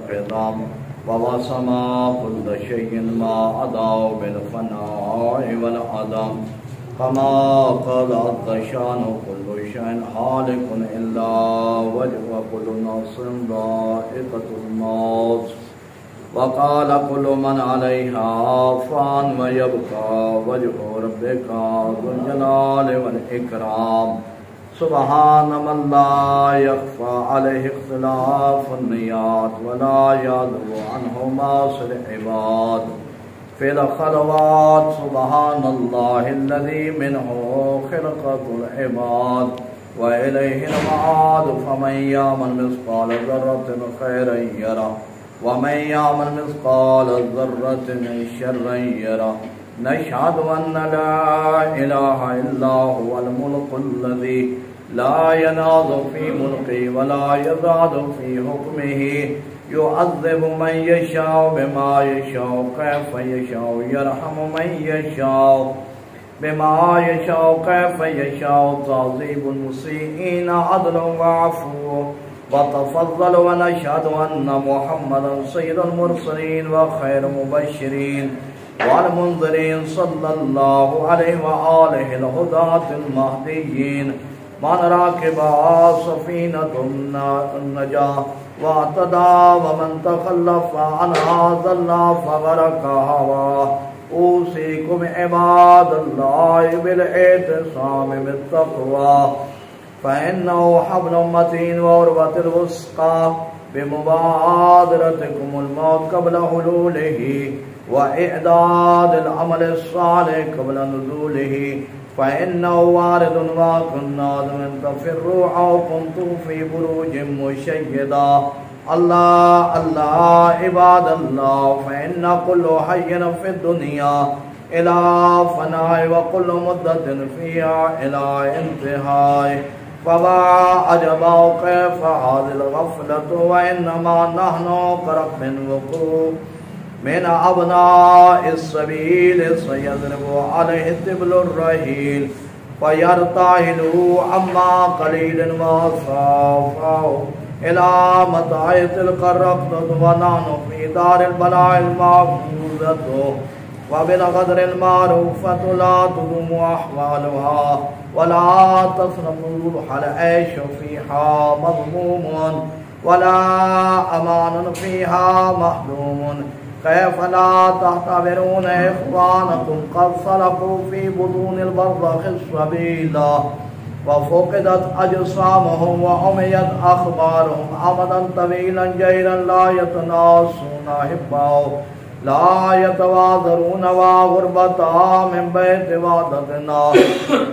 العظام ووسما كل شيء ما أضاء بالفناء والعدم كما قال عز شانه كل شيء هالك إلا وجهه وكل نفس ذائقة الموت وقال كل من عليها فان ويبقى وجه ربك ذو الجلال والإكرام سبحان من لا يخفى عليه اختلاف النيات ولا يعذب عنه معاصي العباد في الخلوات سبحان الله الذي منه خلقة العباد وإليه المعاد فمن يعمل مثقال ذرة خيرا يره ومن يعمل مثقال ذرة شرا يره نشهد أن لا إله إلا هو الملك الذي لا يناظ في ملكه ولا يزاد في حكمه يعذب من يشاء بما يشاء كيف يشاء يرحم من يشاء بما يشاء كيف يشاء تعذيب المسيئين عدل وعفو وتفضل ونشهد أن محمدا سيد المرسلين وخير مبشرين والمنذرين صلى الله عليه وآله الهداة المهديين من راكب سفينة النجاة واعتدى ومن تخلف عنها ضل فغرق هواه أوصيكم عباد الله بالاعتصام بالتقوى فإنه حبل متين وعروة الوثقى بمبادرتكم الموت قبل حلوله وإعداد العمل الصالح قبل نزوله فإنه وارد وكنا من تفروا أو كنتم في بروج مشيدة الله الله عباد الله فإن كل حي في الدنيا إلى فناء وكل مدة فيها إلى انتهاء فما عجبا كيف هذه الغفلة وإنما نحن كرب وقوع من أبناء السبيل سيضرب عليه الطبل الرهيل فيرتحل عما قليل وصافه إلى متاع تلك الرقدة ونحن في دار البلاء المحفوظة وبالقدر المعروفة لا تدوم أحوالها ولا تصرف العيش فيها مضموم ولا أمان فيها محروم كيف لا تعتبرون إخوانكم قد سلكوا في بطون البرزخ السبيلا وفقدت أجسامهم وعميت أخبارهم أمدا طويلا جيلا لا يتناصون أحباء لا يتواذرون وغربتا من بيت وعدتنا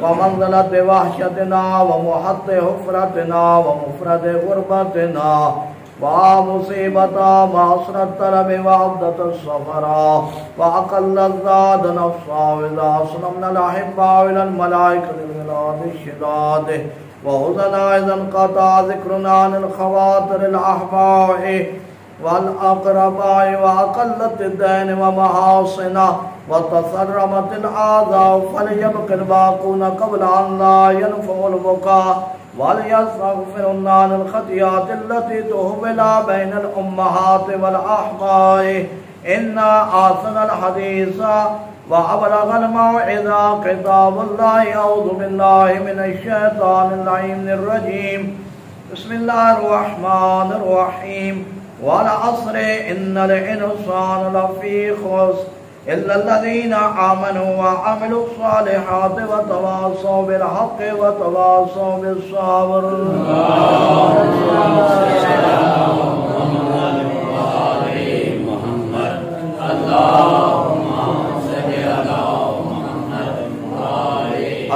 ومنزلة وحشتنا ومحط حفرتنا ومفرد غربتنا ومصيبة معصر الطلب وعبدة السفرا وأقل الزاد نفسا وإذا أسلمنا الأحباء إلى الملائكة الغلاد الشداد وحزنا إذا انقطع ذكرنا عن الخواطر الأحباء والأقرباء وأقلت الدين ومحاصنا وتصرمت الأعضاء فليبق الباقون قبل أن لا ينفع البكاء وليستغفرن عن الخطيئات التي تهمل بين الأمهات والأحباء إن أحسن الحديث وأبلغ الموعظة كتاب الله أعوذ بالله من الشيطان اللعين الرجيم بسم الله الرحمن الرحيم والعصر إن الإنسان لفي خسر إلا الذين آمنوا وعملوا الصالحات وتواصوا بالحق وتواصوا بالصبر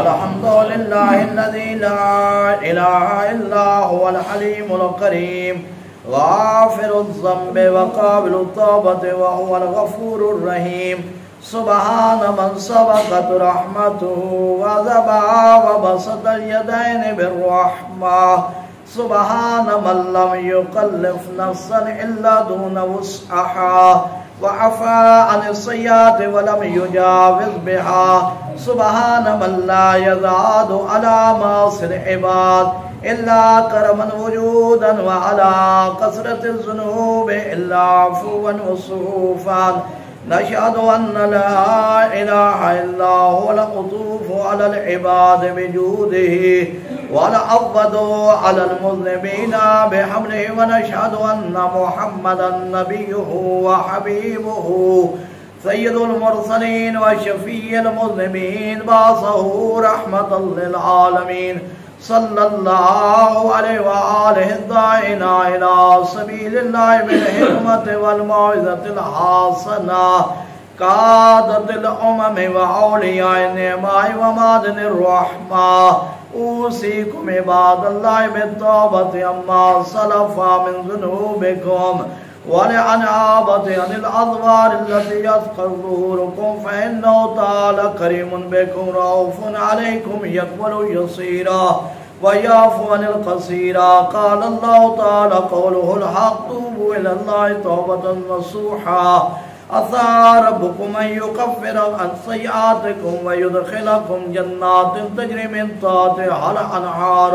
الحمد لله الذي لا إله إلا هو الحليم الكريم غافر الذنب وقابل التوبة وهو الغفور الرحيم سبحان من سبقت رحمته وذبح وبسط اليدين بالرحمة سبحان من لم يكلف نفسا إلا دون وسعها وعفى عن السيئات ولم يجاوز بها سبحان من لا يزاد على معاصي العباد इल्ला करमन वजूदन व अला कसरत ज़ुनूब इल्ला अफ़वन व सुफ़ान नशहदु अन्ना ला इलाहा इल्ला हुवल क़ुतूफ़ु अलल इबाद बिजूदिही वल अव्वदु अलल मुज़निबीना बिहम्दिही व नशहदु अन्ना मुहम्मदन नबियुहु व हबीबुहु सय्यदुल मुरसलीन व शफ़ीउल मुज़निबीन बासहु रहमतल लिल आलमीन सल्लल्लाहु अलैहि व आलिहि दाइना इला सबीलिल्लाहि बिल हिकमति वल मौइज़तिल हासना कादतिल उमम व औलियाए निमाए व मादनिर रहमा ऊसीकुम इबादल्लाहि बित्तौबति अम्मा सलफ़ा मिन ज़ुनूबिकुम वलअनआबति अनिल अज़वार अल्लती यज़कर ज़ुहूरुकुम फ़इन्नहु तआला करीमुन बिकुम रऊफ़ुन अलैकुम यक़बलु यसीरा व याफ़ू अनिल क़सीरा क़ाल अल्लाहु तआला क़ौलुहुल हक़्क़ु तूबू इलल्लाहि तौबतन नसूहा असा रब्बुकुम अन युकफ़्फ़िरा अन सय्यिआतिकुम व युदख़िलकुम जन्नातिन तजरी मिन तहतिहाल अनहार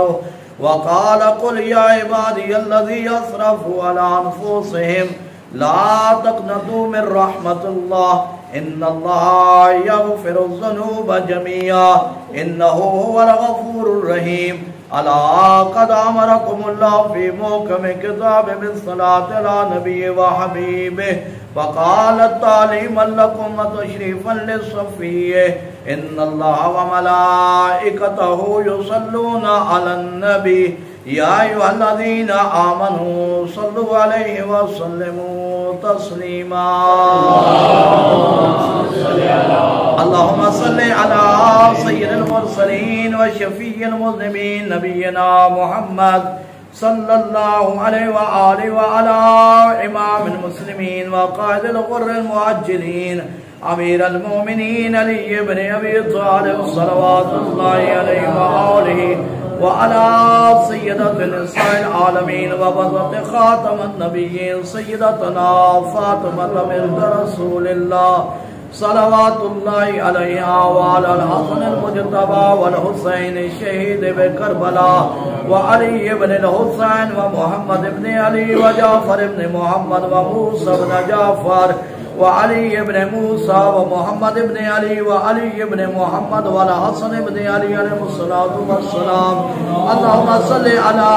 वक़ाल क़ुल या इबादियल्लज़ीना असरफ़ू अला अनफ़ुसिहिम ला तक़नतू मिन रहमतिल्लाह इन्नल्लाहा यग़फ़िरुज़्ज़ुनूब जमीआ इन्नहु हुवल गफ़ूरुर रहीम अला क़द अमरकुमुल्लाहु फ़ी मुहकमि किताबिही बिस्सलाति अला नबिय्यिहि व हबीबिहि वक़ाल तालीमन लकुम व तशरीफ़न लिस्सफ़िय्यि इन्नल्लाहा व मलाइकतहु युसल्लूना अलन नबी या अय्युहल्लज़ीना आमनू सल्लु अलैहि व सल्लिमू तस्लीमा अल्लाहुम्मा सल्लि अला सय्यिदिल मुरसलीन व शफ़ीइल मुज़निबीन नबिय्यिना मुहम्मद सल्लल्लाहु अलैहि व आलिहि व अला इमामिल मुस्लिमीन व क़ाइदिल ग़ुर्रिल मुअज्जलीन अमीरुल मोमिनीन अली इब्न अबी तालिब सल्लल्लाहु अलैहि व आलिहि व अला सय्यदति निसाइल आलमीन व बज़ति ख़ातमन नबिय्यीन सय्यदतना फ़ातिमा बिन्त रसूलिल्लाह सलवातुल्लाहि अलैहा व अलल हसनिल मुज्तबा वल हुसैन शहीद करबला व अली इब्न हुसैन व मुहम्मद इब्न अली व जाफर इब्न मुहम्मद व मूसा इब्न जाफर व अली इब्न मूसा व मुहम्मद इब्न अली व अली इब्न मुहम्मद व हसन इब्न अली अलैहिस्सलातु वस्सलाम अल्लाहुम्मा सल्लि अला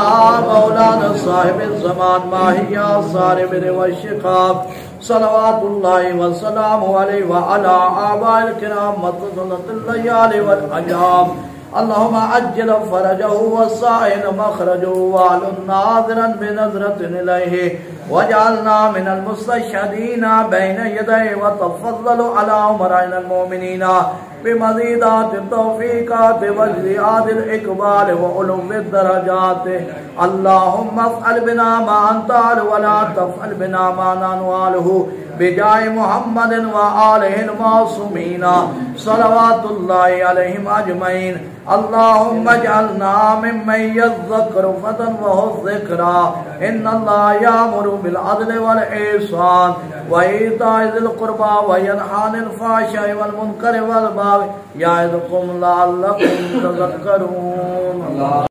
मौलाना साहिबिज़ ज़मान माहिया सारिबिन व शिखाब सलवातुल्लाहि व सलामु अलैहि व अला आबाइल किराम मतज़लतिल लयालि वल अय्याम अल्लाहुम्मा अज्जिल फरजहु व साहिल मखरजहु व अलन नाज़िरन बिनज़रतिन इलैहि वजअलना मिनल मुस्तशहीदीना बैन यदैहि व तफ़द्दलु अला उमराइल मोमिनीना बिमज़ीदाति तौफ़ीक़ाति व ज़ियादिल इक़बाल व उलूमिद दरजात अल्लाहुम्मा फ़अल बिना मा अंता व ला तफ़अल बिना मा नहनु अलहु बिजाए मुहम्मदिन व आलिहिल मासूमीना सलवातुल्लाहि अलैहिम अजमईन अल्लाहुम्मा जअलना मिम्मन यज़्ज़करु फ़तन व हुज़्ज़िक्रा इन्नल्लाहा यअमुरु बिल अदलि वल इहसान व ईताइ ज़िल क़ुरबा व यनहा अनिल फ़हशाइ वल मुनकरि वल बग़य यअइज़ुकुम लअल्लकुम तज़क्करून।